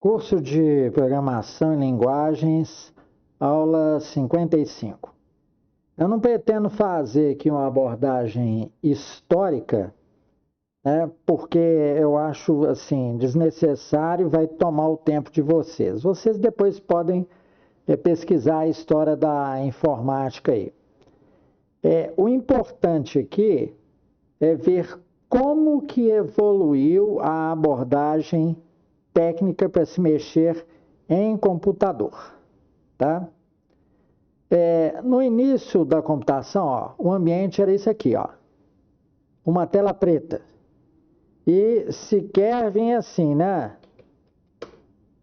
Curso de Programação em Linguagens, aula 55. Eu não pretendo fazer aqui uma abordagem histórica, né, porque eu acho assim desnecessário, vai tomar o tempo de vocês. Vocês depois podem pesquisar a história da informática aí. O importante aqui é ver como que evoluiu a abordagem técnica para se mexer em computador, tá? No início da computação, ó, o ambiente era isso aqui, ó, uma tela preta. E sequer vinha assim, né?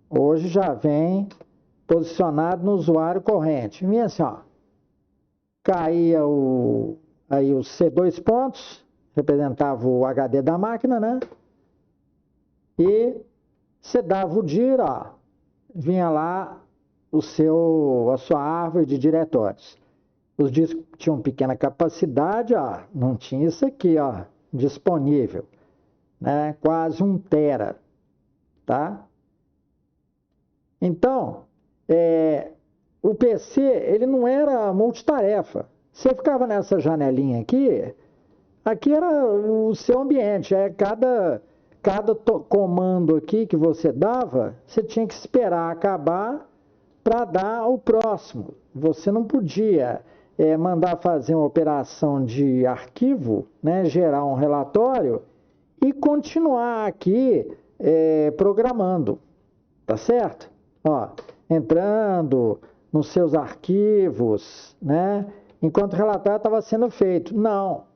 Hoje já vem posicionado no usuário corrente. Vinha assim, ó, caía aí os C2 pontos, representava o HD da máquina, né? E você dava o dir, ó, vinha lá a sua árvore de diretórios. Os discos tinham pequena capacidade, ó, não tinha isso aqui, ó, disponível, né? Quase 1 tera, tá? Então, o PC, ele não era multitarefa. Você ficava nessa janelinha aqui era o seu ambiente, cada comando aqui que você dava, você tinha que esperar acabar para dar o próximo. Você não podia mandar fazer uma operação de arquivo, né, gerar um relatório e continuar aqui programando, tá certo? Ó, entrando nos seus arquivos, né, enquanto o relatório estava sendo feito. Não.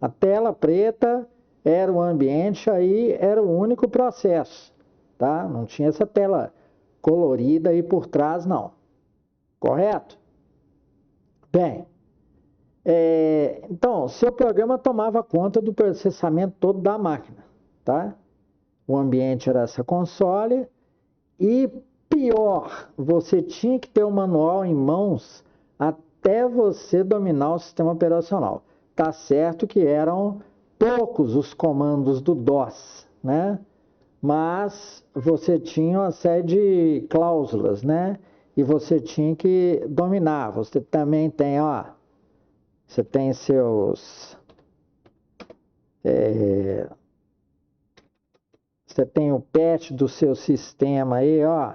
A tela preta era o ambiente, aí era o único processo, tá? Não tinha essa tela colorida aí por trás, não. Correto? Bem, então, seu programa tomava conta do processamento todo da máquina, tá? O ambiente era essa console e, pior, você tinha que ter o manual em mãos até você dominar o sistema operacional. Tá certo que eram poucos os comandos do DOS, né? Mas você tinha uma série de cláusulas, né? E você tinha que dominar. Você também tem, ó, você tem você tem o patch do seu sistema aí, ó.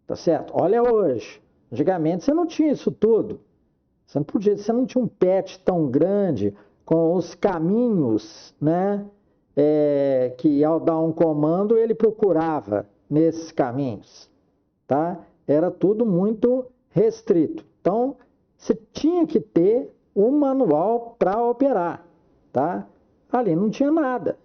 Tá certo? Olha hoje. Antigamente você não tinha isso tudo. Você não tinha um patch tão grande com os caminhos, né? Que ao dar um comando ele procurava nesses caminhos, tá? Era tudo muito restrito. Então, você tinha que ter um manual para operar, tá? Ali não tinha nada,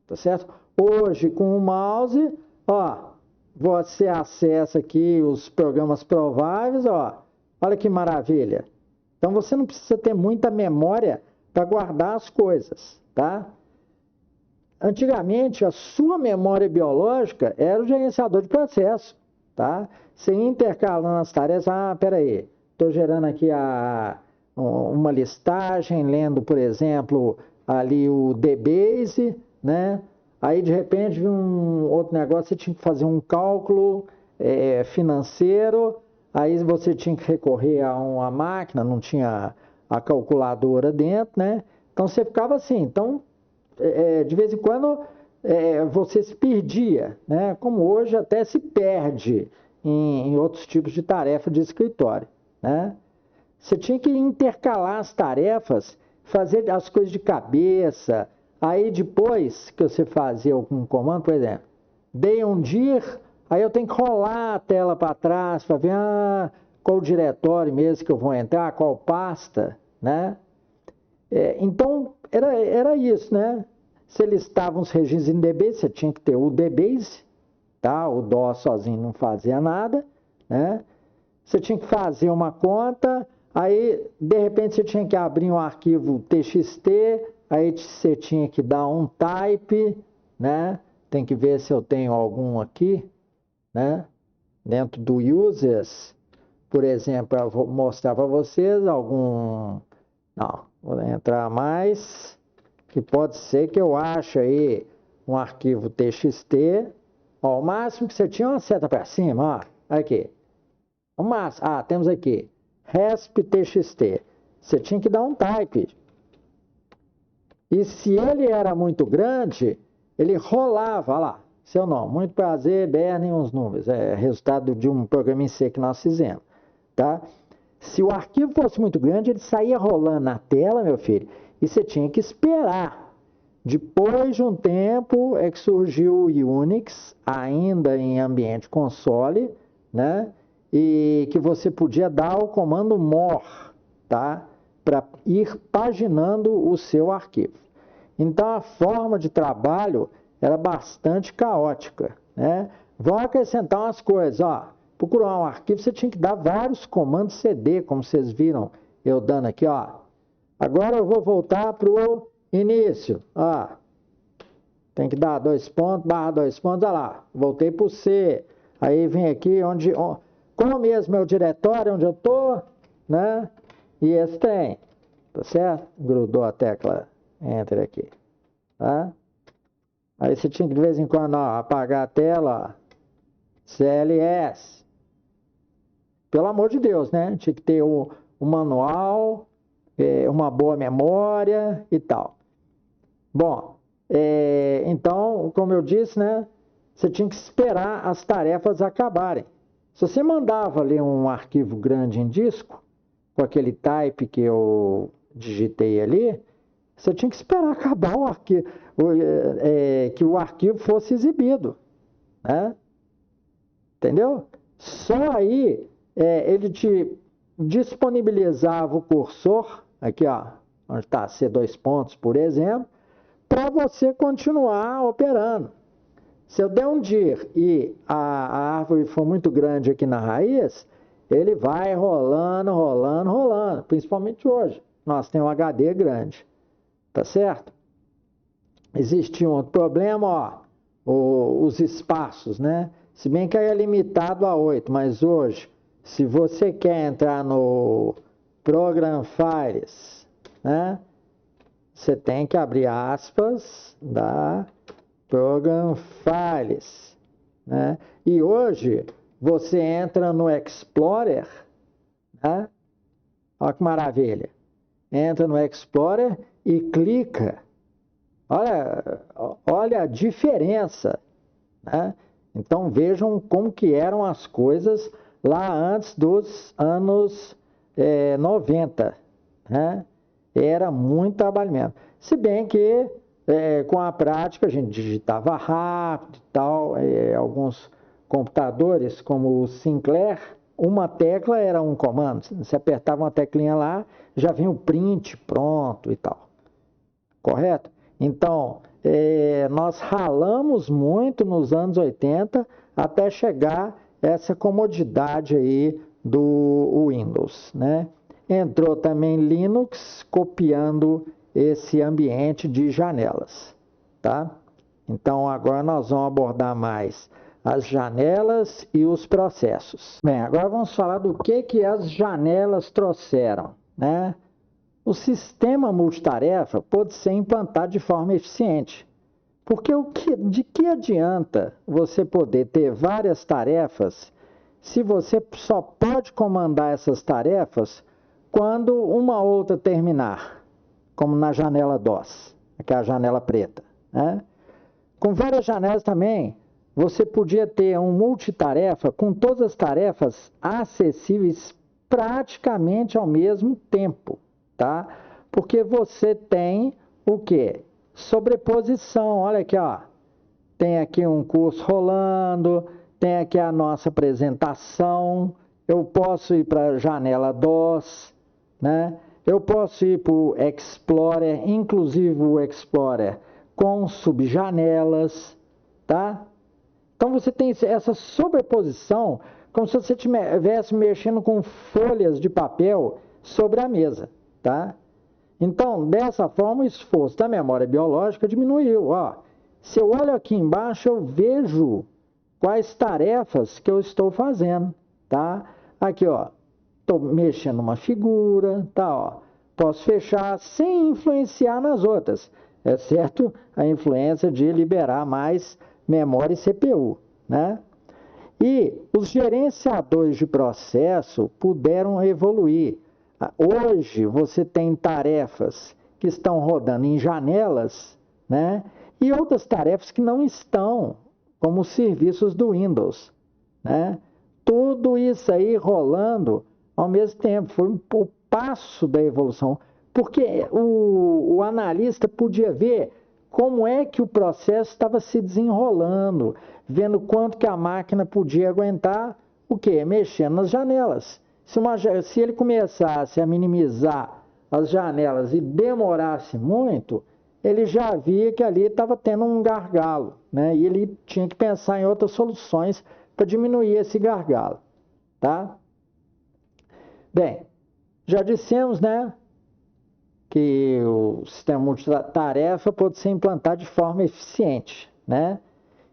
tá certo? Hoje, com o mouse, ó, você acessa aqui os programas prováveis, ó, olha que maravilha. Então, você não precisa ter muita memória para guardar as coisas, tá? Antigamente, a sua memória biológica era o gerenciador de processo, tá? Você intercalando as tarefas, peraí, estou gerando aqui uma listagem, lendo, por exemplo, ali o DBase, né? Aí, de repente, viu um outro negócio, você tinha que fazer um cálculo financeiro, aí você tinha que recorrer a uma máquina, não tinha a calculadora dentro, né? Então, você ficava assim. Então, de vez em quando, você se perdia, né? Como hoje até se perde em outros tipos de tarefa de escritório, né? Você tinha que intercalar as tarefas, fazer as coisas de cabeça. Aí depois que você fazia algum comando, por exemplo, dei um dir, aí eu tenho que rolar a tela para trás para ver qual diretório mesmo que eu vou entrar, qual pasta, né? Então, era isso, né? Se listavam os registros em DBase, você tinha que ter o DBase, tá? O DOS sozinho não fazia nada, né? Você tinha que fazer uma conta, aí, de repente, você tinha que abrir um arquivo TXT, aí você tinha que dar um type, né? Tem que ver se eu tenho algum aqui, né? Dentro do users, por exemplo, eu vou mostrar para vocês algum... Não, vou entrar mais, que pode ser que eu ache aí um arquivo TXT. Ó, o máximo que você tinha é uma seta para cima, ó. Aqui. O máximo. Ah, temos aqui. resp.txt. Você tinha que dar um type. E se ele era muito grande, ele rolava, olha lá, seu nome, muito prazer, Bernie, uns números. É resultado de um programa em C que nós fizemos, tá? Se o arquivo fosse muito grande, ele saía rolando na tela, meu filho, e você tinha que esperar. Depois de um tempo é que surgiu o Unix, ainda em ambiente console, né? E que você podia dar o comando more, tá? Para ir paginando o seu arquivo. Então a forma de trabalho era bastante caótica, né? Vão acrescentar umas coisas, ó. Procurar um arquivo, você tinha que dar vários comandos CD, como vocês viram eu dando aqui, ó. Agora eu vou voltar para o início, ó. Tem que dar 2 pontos, barra 2 pontos, olha lá. Voltei para o C. Aí vem aqui onde qual mesmo é o diretório onde eu tô, né? E esse tem, tá certo? Grudou a tecla Enter aqui, tá? Aí você tinha que de vez em quando, ó, apagar a tela, ó. CLS. Pelo amor de Deus, né? Tinha que ter o manual, uma boa memória e tal. Bom, então, como eu disse, né? Você tinha que esperar as tarefas acabarem. Se você mandava ali um arquivo grande em disco, com aquele type que eu digitei ali, você tinha que esperar acabar o arquivo, que o arquivo fosse exibido, né? Entendeu? Só aí ele te disponibilizava o cursor, aqui ó, onde está C2 pontos, por exemplo, para você continuar operando. Se eu der um dir e a árvore for muito grande aqui na raiz, ele vai rolando, rolando, rolando, principalmente hoje. Nós temos um HD grande, tá certo? Existe um outro problema, ó, os espaços, né? Se bem que aí é limitado a 8, mas hoje, se você quer entrar no Program Files, né? Você tem que abrir aspas da Program Files, né? E hoje você entra no Explorer, né? Olha que maravilha. Entra no Explorer e clica. Olha a diferença, né? Então vejam como que eram as coisas lá antes dos anos 90, né? Era muito trabalho mesmo. Se bem que com a prática a gente digitava rápido e tal, alguns computadores como o Sinclair, uma tecla era um comando. Você apertava uma teclinha lá, já vinha o print pronto e tal. Correto? Então, nós ralamos muito nos anos 80 até chegar essa comodidade aí do Windows, né? Entrou também Linux copiando esse ambiente de janelas, tá? Então, agora nós vamos abordar mais as janelas e os processos. Bem, agora vamos falar do que as janelas trouxeram, né? O sistema multitarefa pode ser implantado de forma eficiente, porque de que adianta você poder ter várias tarefas se você só pode comandar essas tarefas quando uma outra terminar, como na janela DOS, que é a janela preta, né? Com várias janelas também, você podia ter um multitarefa com todas as tarefas acessíveis praticamente ao mesmo tempo, tá? Porque você tem o quê? Sobreposição. Olha aqui, ó. Tem aqui um curso rolando, tem aqui a nossa apresentação. Eu posso ir para a janela DOS, né? Eu posso ir para o Explorer, inclusive o Explorer com subjanelas, tá? Então você tem essa sobreposição, como se você estivesse mexendo com folhas de papel sobre a mesa, tá? Então, dessa forma, o esforço da memória biológica diminuiu, ó. Se eu olho aqui embaixo, eu vejo quais tarefas que eu estou fazendo, tá? Aqui, ó, estou mexendo uma figura, tá, ó. Posso fechar sem influenciar nas outras, exceto a influência de liberar mais memória e CPU, né? E os gerenciadores de processo puderam evoluir. Hoje você tem tarefas que estão rodando em janelas, né? E outras tarefas que não estão, como os serviços do Windows, né? Tudo isso aí rolando ao mesmo tempo. Foi o passo da evolução. Porque o analista podia ver como é que o processo estava se desenrolando, vendo quanto que a máquina podia aguentar, o quê? Mexendo nas janelas. Se ele começasse a minimizar as janelas e demorasse muito, ele já via que ali estava tendo um gargalo, né? E ele tinha que pensar em outras soluções para diminuir esse gargalo, tá? Bem, já dissemos, né, que o sistema multitarefa pode ser implantado de forma eficiente, né?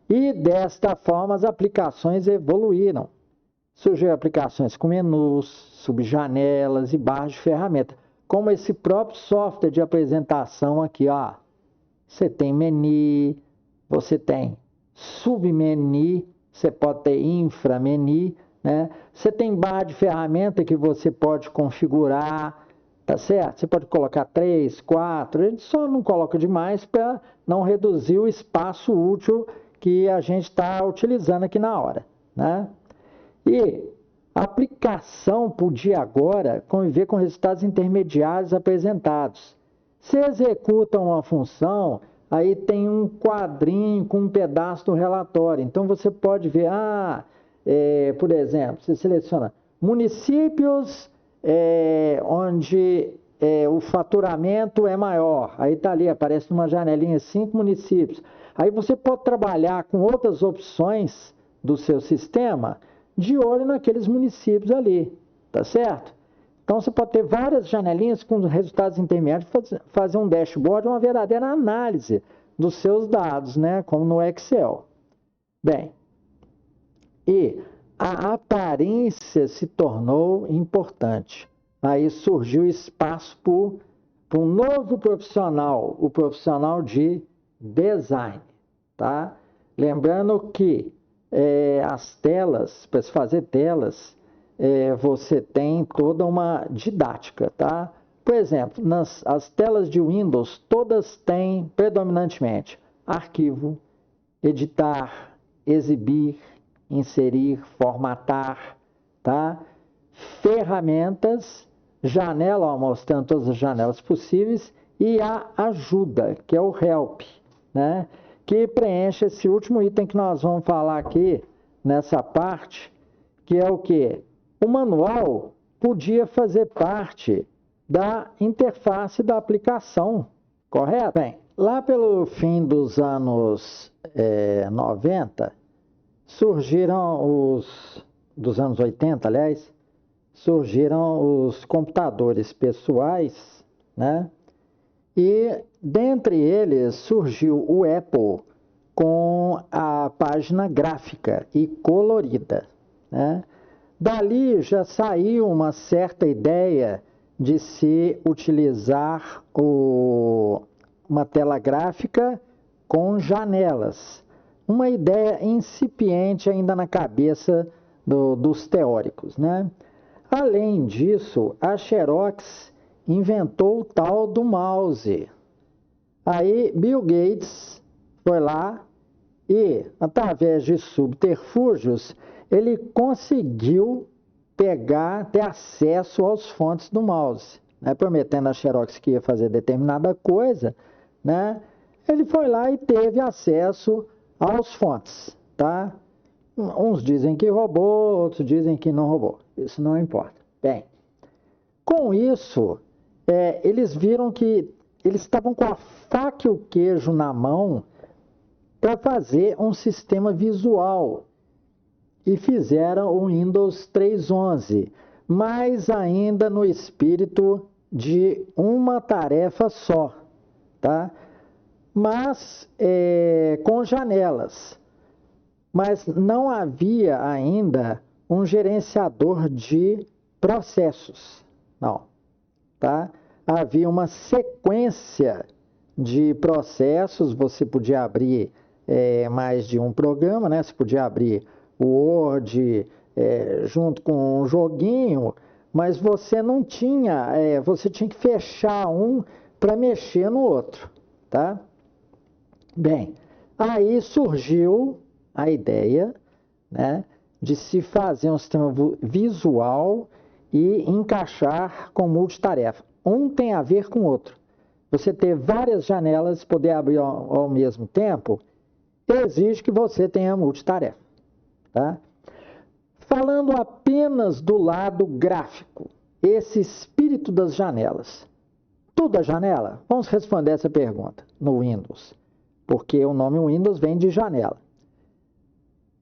E desta forma as aplicações evoluíram. Surgiram aplicações com menus, subjanelas e barras de ferramenta, como esse próprio software de apresentação aqui, ó. Você tem menu, você tem submenu, você pode ter inframenu, né? Você tem barra de ferramenta que você pode configurar, tá certo? Você pode colocar 3, 4, a gente só não coloca demais para não reduzir o espaço útil que a gente está utilizando aqui na hora, né? E a aplicação podia agora conviver com resultados intermediários apresentados. Se executa uma função, aí tem um quadrinho com um pedaço do relatório. Então você pode ver, por exemplo, você seleciona municípios onde o faturamento é maior. Aí está ali, aparece numa janelinha 5 municípios. Aí você pode trabalhar com outras opções do seu sistema de olho naqueles municípios ali, tá certo? Então você pode ter várias janelinhas com resultados intermediários, fazer um dashboard, uma verdadeira análise dos seus dados, né? Como no Excel. Bem, e a aparência se tornou importante. Aí surgiu espaço para um novo profissional, o profissional de design, tá? Lembrando que as telas, para se fazer telas, você tem toda uma didática, tá? Por exemplo, as telas de Windows, todas têm predominantemente arquivo, editar, exibir, inserir, formatar, tá? Ferramentas, janela, ó, mostrando todas as janelas possíveis, e a ajuda, que é o help, né? Que preenche esse último item que nós vamos falar aqui nessa parte, que é o quê? O manual podia fazer parte da interface da aplicação, correto? Bem, lá pelo fim dos anos 90, dos anos 80, aliás, surgiram os computadores pessoais, né? E dentre eles surgiu o Apple com a página gráfica e colorida, né? Dali já saiu uma certa ideia de se utilizar uma tela gráfica com janelas. Uma ideia incipiente ainda na cabeça dos teóricos, né? Além disso, a Xerox inventou o tal do mouse. Aí Bill Gates foi lá e, através de subterfúgios, ele conseguiu ter acesso aos fontes do mouse, né? Prometendo a Xerox que ia fazer determinada coisa, né? Ele foi lá e teve acesso aos fontes, tá? Uns dizem que roubou, outros dizem que não roubou. Isso não importa. Bem, com isso, eles viram que eles estavam com a faca e o queijo na mão para fazer um sistema visual. E fizeram o Windows 3.11, mas ainda no espírito de uma tarefa só, tá? Mas com janelas. Mas não havia ainda um gerenciador de processos, não, tá? Havia uma sequência de processos, você podia abrir mais de um programa, né? Você podia abrir o Word junto com um joguinho, mas você não tinha, você tinha que fechar um para mexer no outro, tá? Bem, aí surgiu a ideia, né, de se fazer um sistema visual e encaixar com multitarefa. Um tem a ver com o outro. Você ter várias janelas, poder abrir ao mesmo tempo, exige que você tenha multitarefa, tá? Falando apenas do lado gráfico, esse espírito das janelas. Tudo é janela? Vamos responder essa pergunta no Windows, porque o nome Windows vem de janela.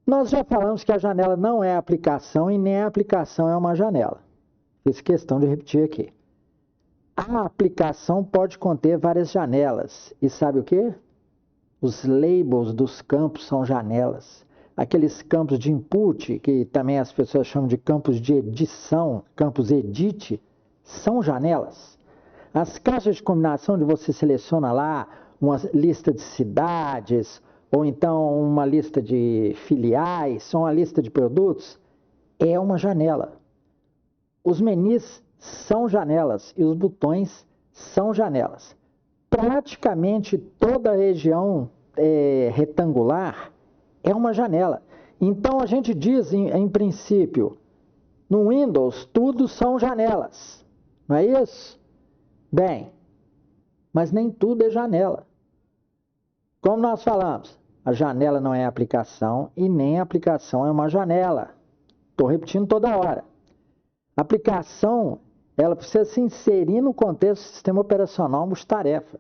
Nós já falamos que a janela não é aplicação e nem a aplicação é uma janela. Fiz questão de repetir aqui. A aplicação pode conter várias janelas. E sabe o quê? Os labels dos campos são janelas. Aqueles campos de input, que também as pessoas chamam de campos de edição, campos edit, são janelas. As caixas de combinação onde você seleciona lá uma lista de cidades, ou então uma lista de filiais, ou uma lista de produtos, é uma janela. Os menus são janelas e os botões são janelas. Praticamente toda a região retangular é uma janela. Então a gente diz, em princípio, no Windows tudo são janelas, não é isso? Bem, mas nem tudo é janela. Como nós falamos, a janela não é aplicação e nem a aplicação é uma janela. Estou repetindo toda hora. A aplicação, ela precisa se inserir no contexto do sistema operacional multitarefa.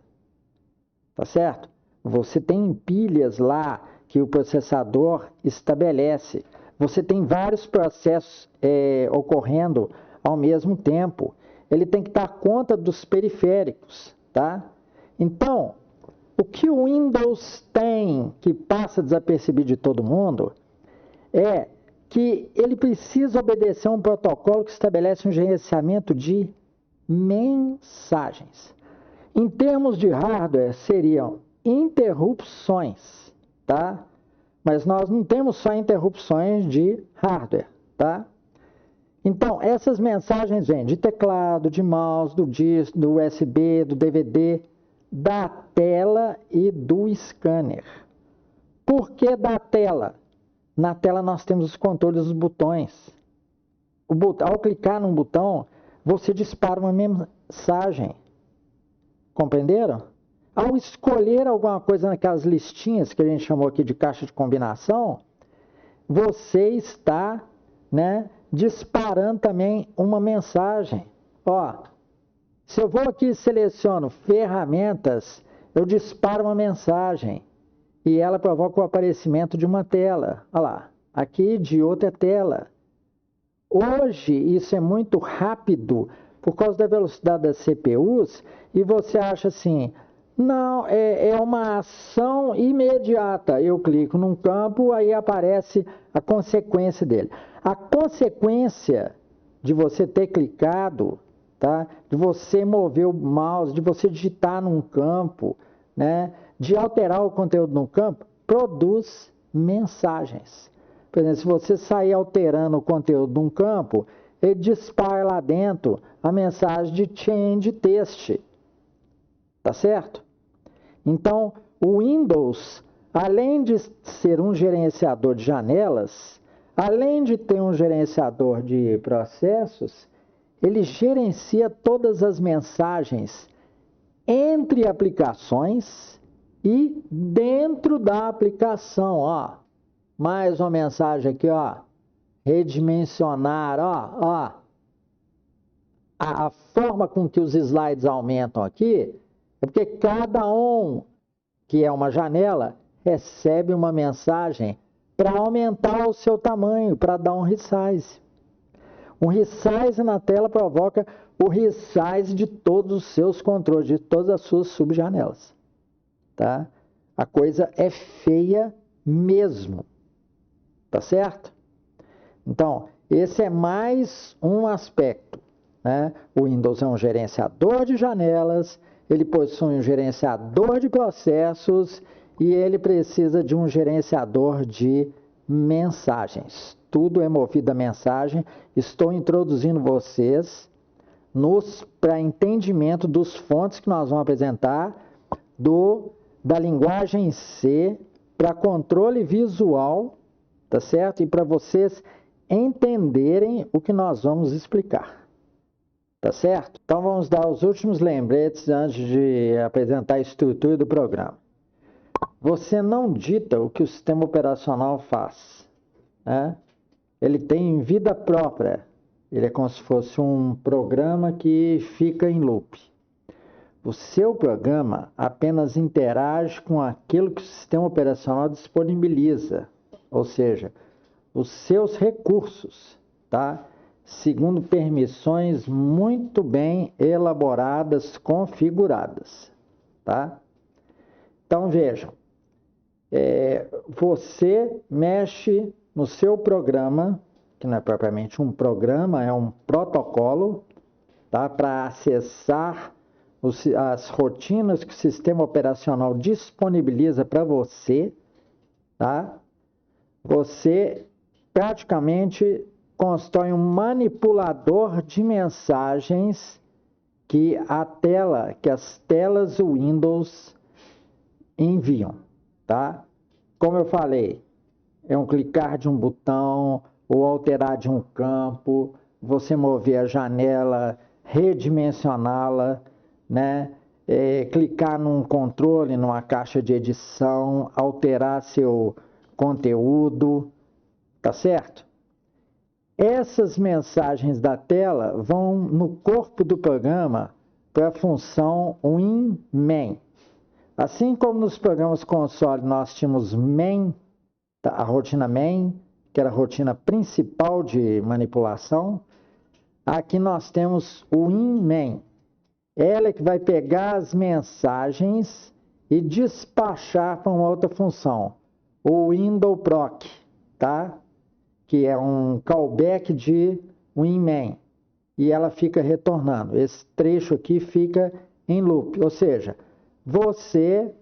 Tá certo? Você tem pilhas lá que o processador estabelece. Você tem vários processos ocorrendo ao mesmo tempo. Ele tem que dar conta dos periféricos, tá? Então, o que o Windows tem, que passa desapercebido de todo mundo, é que ele precisa obedecer a um protocolo que estabelece um gerenciamento de mensagens. Em termos de hardware, seriam interrupções, tá? Mas nós não temos só interrupções de hardware, tá? Então, essas mensagens vêm de teclado, de mouse, do disco, do USB, do DVD, da tela e do scanner. Por que da tela? Na tela nós temos os controles dos botões. Ao clicar num botão, você dispara uma mensagem. Compreenderam? Ao escolher alguma coisa naquelas listinhas que a gente chamou aqui de caixa de combinação, você está, disparando também uma mensagem. Ó, se eu vou aqui e seleciono ferramentas, eu disparo uma mensagem e ela provoca o aparecimento de uma tela. Olha lá, aqui de outra tela. Hoje isso é muito rápido por causa da velocidade das CPUs e você acha assim, não, é uma ação imediata. Eu clico num campo, aí aparece a consequência dele. A consequência de você ter clicado, tá? De você mover o mouse, de você digitar num campo, de alterar o conteúdo no campo, produz mensagens. Por exemplo, se você sair alterando o conteúdo de um campo, ele dispara lá dentro a mensagem de change text. Tá certo? Então, o Windows, além de ser um gerenciador de janelas, além de ter um gerenciador de processos, ele gerencia todas as mensagens entre aplicações e dentro da aplicação. Ó, mais uma mensagem aqui, ó, redimensionar, ó. A forma com que os slides aumentam aqui é porque cada um, que é uma janela, recebe uma mensagem para aumentar o seu tamanho, para dar um resize. Um resize na tela provoca o resize de todos os seus controles, de todas as suas subjanelas. Tá? A coisa é feia mesmo. Tá certo? Então, esse é mais um aspecto. O Windows é um gerenciador de janelas, ele possui um gerenciador de processos e ele precisa de um gerenciador de mensagens. Tudo é movido a mensagem. Estou introduzindo vocês para entendimento dos fontes que nós vamos apresentar da linguagem C para controle visual, tá certo? E para vocês entenderem o que nós vamos explicar, tá certo? Então vamos dar os últimos lembretes antes de apresentar a estrutura do programa. Você não dita o que o sistema operacional faz, né? Ele tem vida própria. Ele é como se fosse um programa que fica em loop. O seu programa apenas interage com aquilo que o sistema operacional disponibiliza, ou seja, os seus recursos, tá? Segundo permissões muito bem elaboradas, configuradas, tá? Então vejam, você mexe no seu programa, que não é propriamente um programa, é um protocolo, tá? Para acessar as rotinas que o sistema operacional disponibiliza para você, tá? Você praticamente constrói um manipulador de mensagens que as telas Windows enviam, tá? Como eu falei, é um clicar de um botão ou alterar de um campo, você mover a janela, redimensioná-la, né? Clicar num controle, numa caixa de edição, alterar seu conteúdo, tá certo? Essas mensagens da tela vão no corpo do programa para a função WinMain. Assim como nos programas console nós tínhamos main, a rotina main, que era a rotina principal de manipulação, aqui nós temos o WinMain. Ela é que vai pegar as mensagens e despachar para uma outra função, o WindowProc, tá? Que é um callback de WinMain. E ela fica retornando. Esse trecho aqui fica em loop, ou seja, você,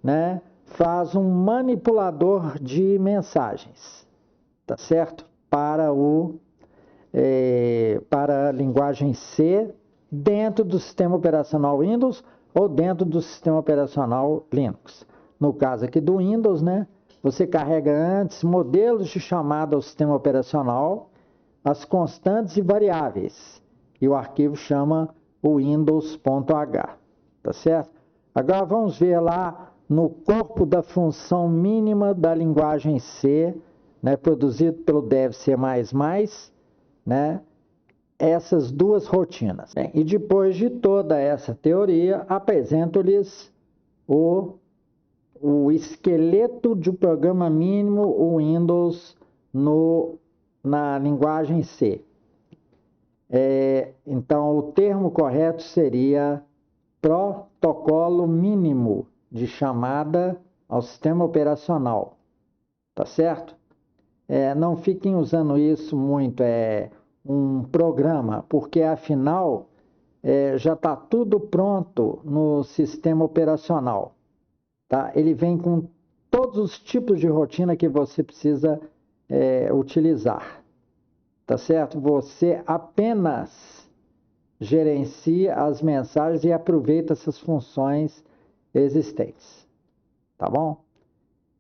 né, faz um manipulador de mensagens, tá certo? Para a linguagem C dentro do sistema operacional Windows ou dentro do sistema operacional Linux. No caso aqui do Windows, né, você carrega antes modelos de chamada ao sistema operacional, as constantes e variáveis, e o arquivo chama o windows.h, tá certo? Agora vamos ver lá no corpo da função mínima da linguagem C, né, produzido pelo Dev C++, né, essas duas rotinas. E depois de toda essa teoria, apresento-lhes o esqueleto de programa mínimo, o Windows, na linguagem C. Então, o termo correto seria protocolo mínimo de chamada ao sistema operacional, tá certo? Não fiquem usando isso muito, um programa, porque afinal já está tudo pronto no sistema operacional, tá? Ele vem com todos os tipos de rotina que você precisa utilizar, tá certo? Você apenas gerencia as mensagens e aproveita essas funções existentes, tá bom?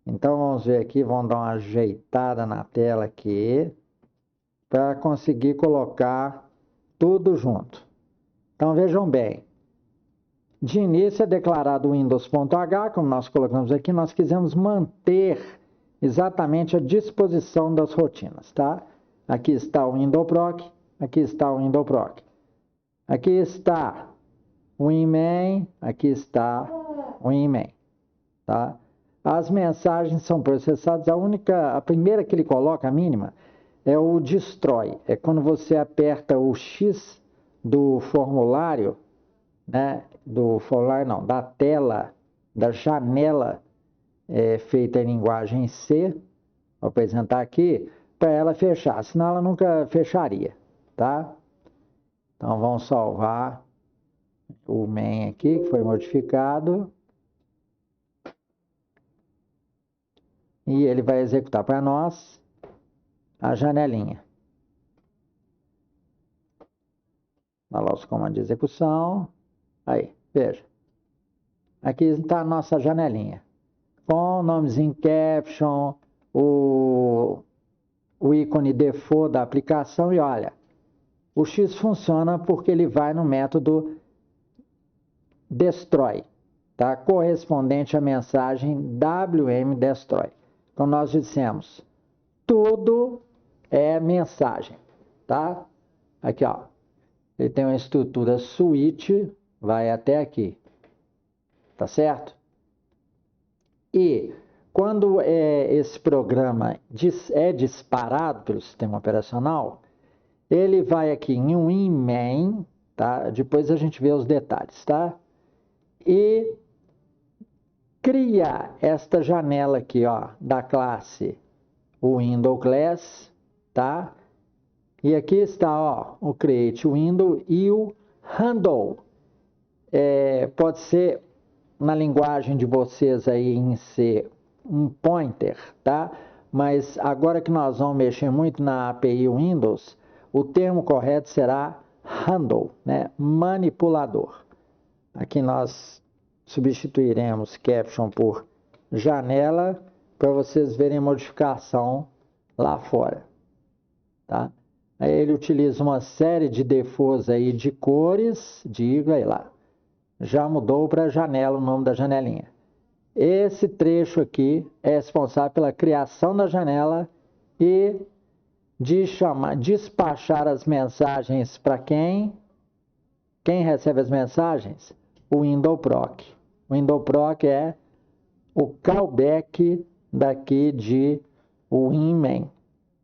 Então vamos ver aqui, vamos dar uma ajeitada na tela aqui para conseguir colocar tudo junto. Então vejam bem, de início é declarado o Windows.h, como nós colocamos aqui, nós quisemos manter exatamente a disposição das rotinas, tá? Aqui está o WindowProc, aqui está o WindowProc. Aqui está o WinMain, aqui está o WinMain, tá? As mensagens são processadas, a primeira que ele coloca, a mínima, é o destroy. É quando você aperta o X do formulário, né? Da tela, da janela feita em linguagem C, vou apresentar aqui, para ela fechar, senão ela nunca fecharia, tá? Então vamos salvar o main aqui, que foi modificado. e ele vai executar para nós a janelinha. Olha lá os comandos de execução. Aí, veja. Aqui está a nossa janelinha. Com o nomezinho caption, o ícone default da aplicação e olha, o X funciona porque ele vai no método destroy, tá? Correspondente à mensagem WM destroy. Então nós dissemos, tudo é mensagem, tá? Aqui, ó, ele tem uma estrutura switch, vai até aqui, tá certo? E quando esse programa é disparado pelo sistema operacional, ele vai aqui em um main, tá? Depois a gente vê os detalhes, tá? E cria esta janela aqui, ó, da classe Window Class, tá? E aqui está, ó, o Create Window e o Handle. Pode ser na linguagem de vocês aí em C um pointer, tá? Mas agora que nós vamos mexer muito na API Windows, o termo correto será handle, né? Manipulador. Aqui nós substituiremos caption por janela para vocês verem a modificação lá fora, tá? Aí ele utiliza uma série de defaults aí de cores, diga aí lá. Já mudou para janela o nome da janelinha. Esse trecho aqui é responsável pela criação da janela e de despachar as mensagens para quem? Quem recebe as mensagens? O WindowProc. O WindowProc é o callback daqui de WinMain,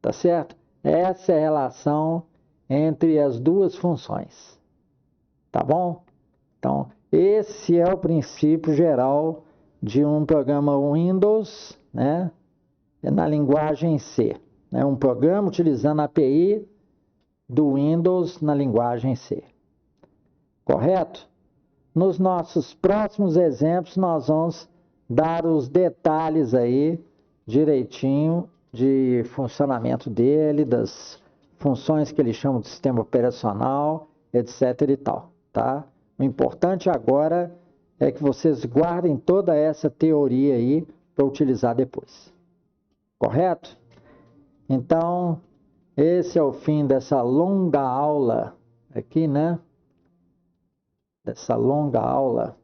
tá certo? Essa é a relação entre as duas funções, tá bom? Então, esse é o princípio geral de um programa Windows, né? Na linguagem C. Né? Um programa utilizando a API do Windows na linguagem C. Correto? Nos nossos próximos exemplos, nós vamos dar os detalhes aí direitinho de funcionamento dele, das funções que ele chama de sistema operacional, etc. e tal, tá? O importante agora é que vocês guardem toda essa teoria aí para utilizar depois. Correto? Então, esse é o fim dessa longa aula aqui, né? Dessa longa aula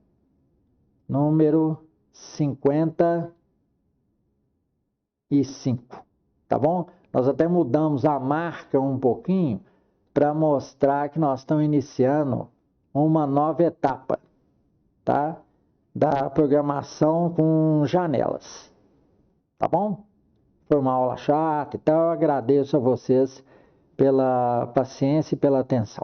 número 55, tá bom? Nós até mudamos a marca um pouquinho para mostrar que nós estamos iniciando uma nova etapa, tá? Da programação com janelas, tá bom? Foi uma aula chata, então eu agradeço a vocês pela paciência e pela atenção.